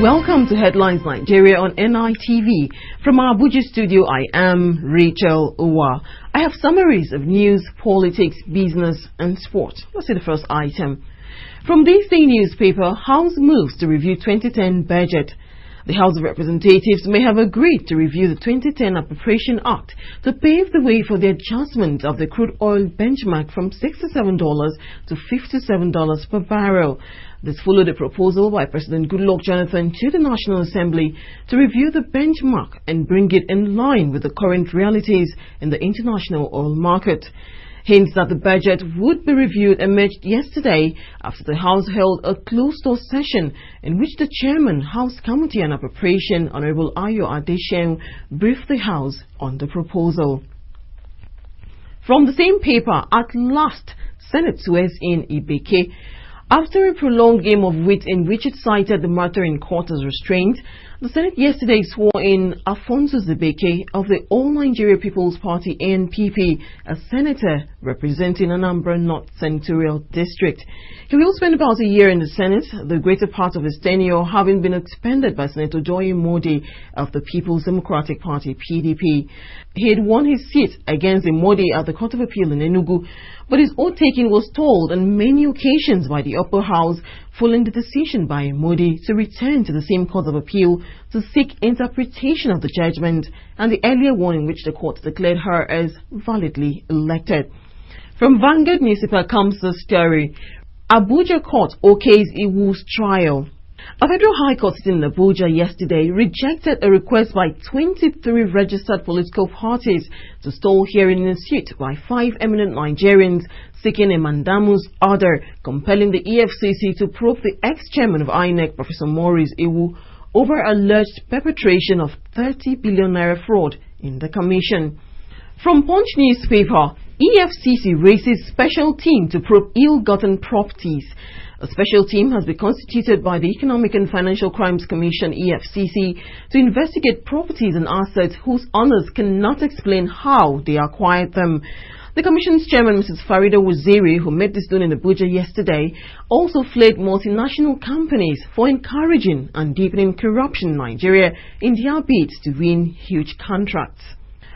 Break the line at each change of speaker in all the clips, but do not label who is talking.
Welcome to Headlines Nigeria on NITV. From our Abuja studio, I am Rachel Uwa. I have summaries of news, politics, business and sport. Let's see the first item. From this day newspaper, House moves to review 2010 budget. The House of Representatives may have agreed to review the 2010 Appropriation Act to pave the way for the adjustment of the crude oil benchmark from $67 to $57 per barrel. This followed a proposal by President Goodluck Jonathan to the National Assembly to review the benchmark and bring it in line with the current realities in the international oil market. Hints that the budget would be reviewed emerged yesterday after the House held a closed-door session in which the Chairman, House Committee on Appropriation, Honorable Ayo Adesheun, briefed the House on the proposal. From the same paper, at last, Senate swears in Igbeke. After a prolonged game of wit in which it cited the matter in court as restraint, the Senate yesterday swore in Afonso Igbeke of the All Nigeria People's Party ANPP as senator representing Anambra North Senatorial District. He will spend about a year in the Senate, the greater part of his tenure having been expended by Senator Joy Modi of the People's Democratic Party PDP. He had won his seat against Modi at the Court of Appeal in Enugu, but his oath-taking was stalled on many occasions by the upper house following the decision by Modi to return to the same Court of Appeal to seek interpretation of the judgment and the earlier one in which the court declared her as validly elected. From Vanguard newspaper comes the story. Abuja Court okays Iwu's trial. A federal high court sitting in Abuja yesterday rejected a request by 23 registered political parties to stall hearing in a suit by 5 eminent Nigerians seeking a mandamus order compelling the EFCC to probe the ex-chairman of INEC, Professor Maurice Iwu, over alleged perpetration of 30 billion naira fraud in the commission. From Punch newspaper, EFCC raises special team to probe ill-gotten properties. A special team has been constituted by the Economic and Financial Crimes Commission (EFCC) to investigate properties and assets whose owners cannot explain how they acquired them. The Commission's chairman, Mrs. Farida Waziri, who made this known in Abuja yesterday, also flagged multinational companies for encouraging and deepening corruption in Nigeria in their bids to win huge contracts.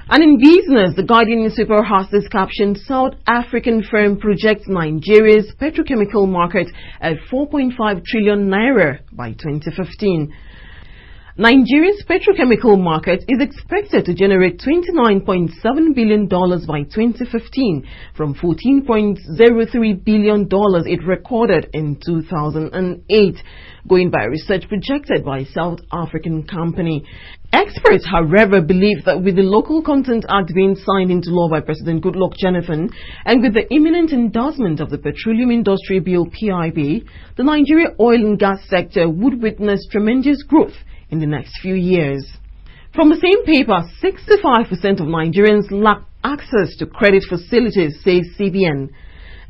And in business, the Guardian newspaper has this caption: South African firm projects Nigeria's petrochemical market at 4.5 trillion naira by 2015. Nigeria's petrochemical market is expected to generate $29.7 billion by 2015 from $14.03 billion it recorded in 2008, going by research projected by a South African company. Experts, however, believe that with the Local Content Act being signed into law by President Goodluck Jonathan and with the imminent endorsement of the Petroleum Industry Bill (PIB), the Nigeria oil and gas sector would witness tremendous growth in the next few years. From the same paper, 65% of Nigerians lack access to credit facilities, says CBN.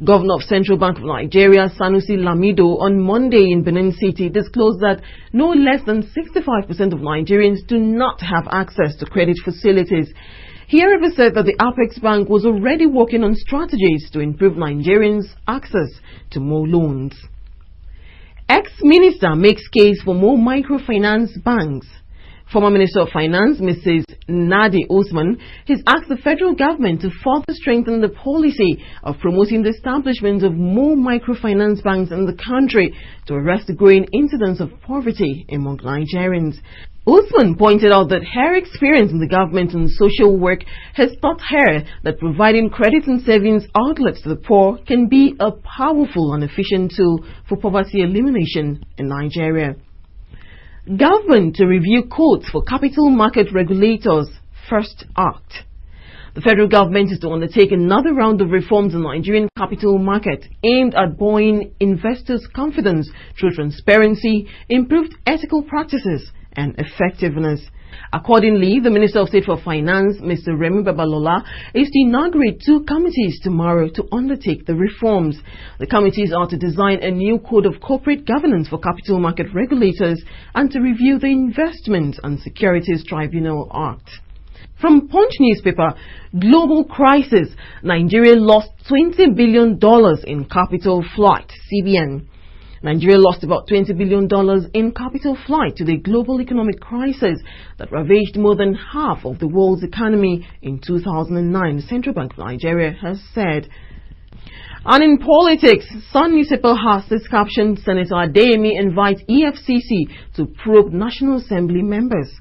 Governor of Central Bank of Nigeria, Sanusi Lamido, on Monday in Benin City disclosed that no less than 65% of Nigerians do not have access to credit facilities. He however said that the Apex Bank was already working on strategies to improve Nigerians' access to more loans. Ex-minister makes case for more microfinance banks. Former Minister of Finance, Mrs. Nadi Osman, has asked the federal government to further strengthen the policy of promoting the establishment of more microfinance banks in the country to arrest the growing incidence of poverty among Nigerians. Osman pointed out that her experience in the government and social work has taught her that providing credit and savings outlets to the poor can be a powerful and efficient tool for poverty elimination in Nigeria. Government to review codes for capital market regulators, first act. The federal government is to undertake another round of reforms in the Nigerian capital market aimed at buoying investors' confidence through transparency, improved ethical practices and effectiveness. Accordingly, the Minister of State for Finance, Mr. Remi Babalola, is to inaugurate 2 committees tomorrow to undertake the reforms. The committees are to design a new code of corporate governance for capital market regulators and to review the Investment and Securities Tribunal Act. From Punch newspaper, global crisis, Nigeria lost $20 billion in capital flight, CBN. Nigeria lost about $20 billion in capital flight to the global economic crisis that ravaged more than half of the world's economy in 2009, the Central Bank of Nigeria has said. And in politics, Sun newspaper has this caption: Senator Adeyemi invites EFCC to probe National Assembly members.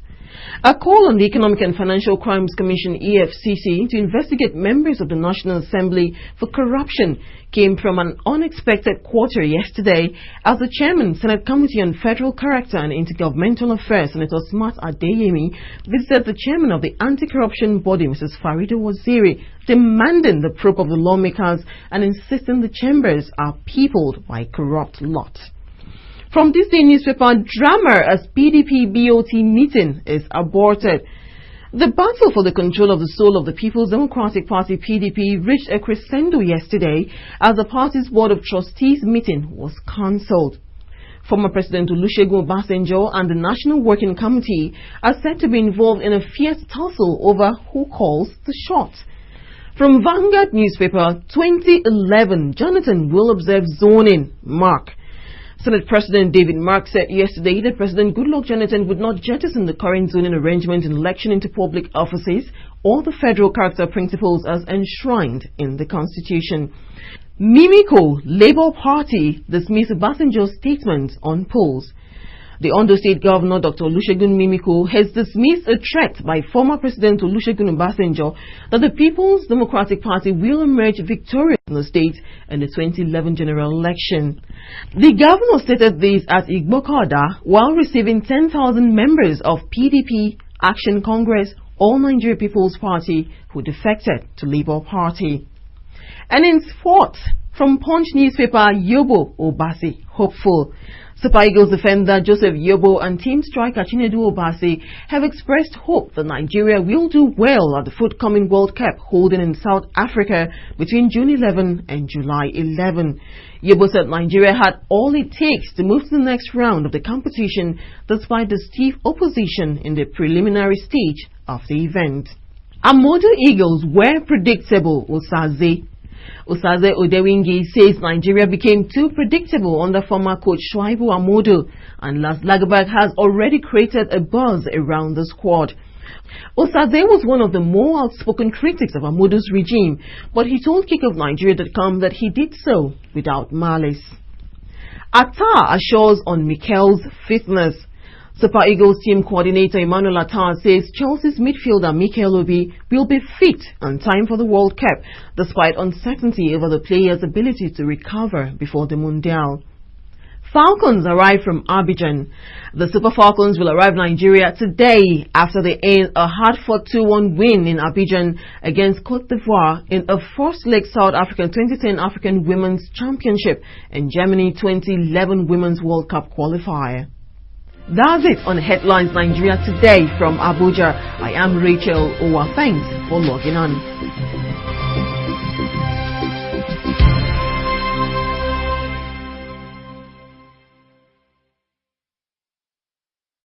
A call on the Economic and Financial Crimes Commission (EFCC) to investigate members of the National Assembly for corruption came from an unexpected quarter yesterday as the chairman, Senate Committee on Federal Character and Intergovernmental Affairs, Senator Smart Adeyemi, visited the chairman of the anti-corruption body, Mrs. Farida Waziri, demanding the probe of the lawmakers and insisting the chambers are peopled by corrupt lot. From this day newspaper, drama as PDP BOT meeting is aborted. The battle for the control of the soul of the People's Democratic Party PDP reached a crescendo yesterday as the party's Board of Trustees meeting was cancelled. Former President Olusegun Obasanjo and the National Working Committee are said to be involved in a fierce tussle over who calls the shots. From Vanguard newspaper, 2011, Jonathan will observe zoning, mark. Senate President David Mark said yesterday that President Goodluck Jonathan would not jettison the current zoning arrangement in election into public offices or the federal character principles as enshrined in the Constitution. Mimiko, Labour Party, dismissed Obasanjo's statement on polls. The Ondo State Governor, Dr. Olusegun Mimiko, has dismissed a threat by former President Olusegun Obasanjo that the People's Democratic Party will emerge victorious in the state in the 2011 general election. The governor stated this at Igbeke while receiving 10,000 members of PDP, Action Congress, All Nigeria People's Party who defected to Labour Party. And in sports, from Punch newspaper, Yobo Obasi, hopeful. Super Eagles defender Joseph Yobo and team striker Chinedu Obasi have expressed hope that Nigeria will do well at the forthcoming World Cup holding in South Africa between June 11 and July 11. Yobo said Nigeria had all it takes to move to the next round of the competition despite the stiff opposition in the preliminary stage of the event. Amodu Eagles were predictable, Osaze Odewingi says Nigeria became too predictable under former coach Shuaibu Amodu, and Las Lagabag has already created a buzz around the squad. Osaze was one of the more outspoken critics of Amodu's regime, but he told KickOffNigeria.com that he did so without malice. Attar assures on Mikel's fitness. Super Eagles team coordinator Emmanuel Attar says Chelsea's midfielder Mikel Obi will be fit and time for the World Cup, despite uncertainty over the player's ability to recover before the Mundial. Falcons arrive from Abidjan. The Super Falcons will arrive Nigeria today after they end a hard-fought 2-1 win in Abidjan against Cote d'Ivoire in a first-leg South African 2010 African Women's Championship and Germany 2011 Women's World Cup qualifier. That's it on Headlines Nigeria Today from Abuja. I am Rachel Owa. Thanks for logging on.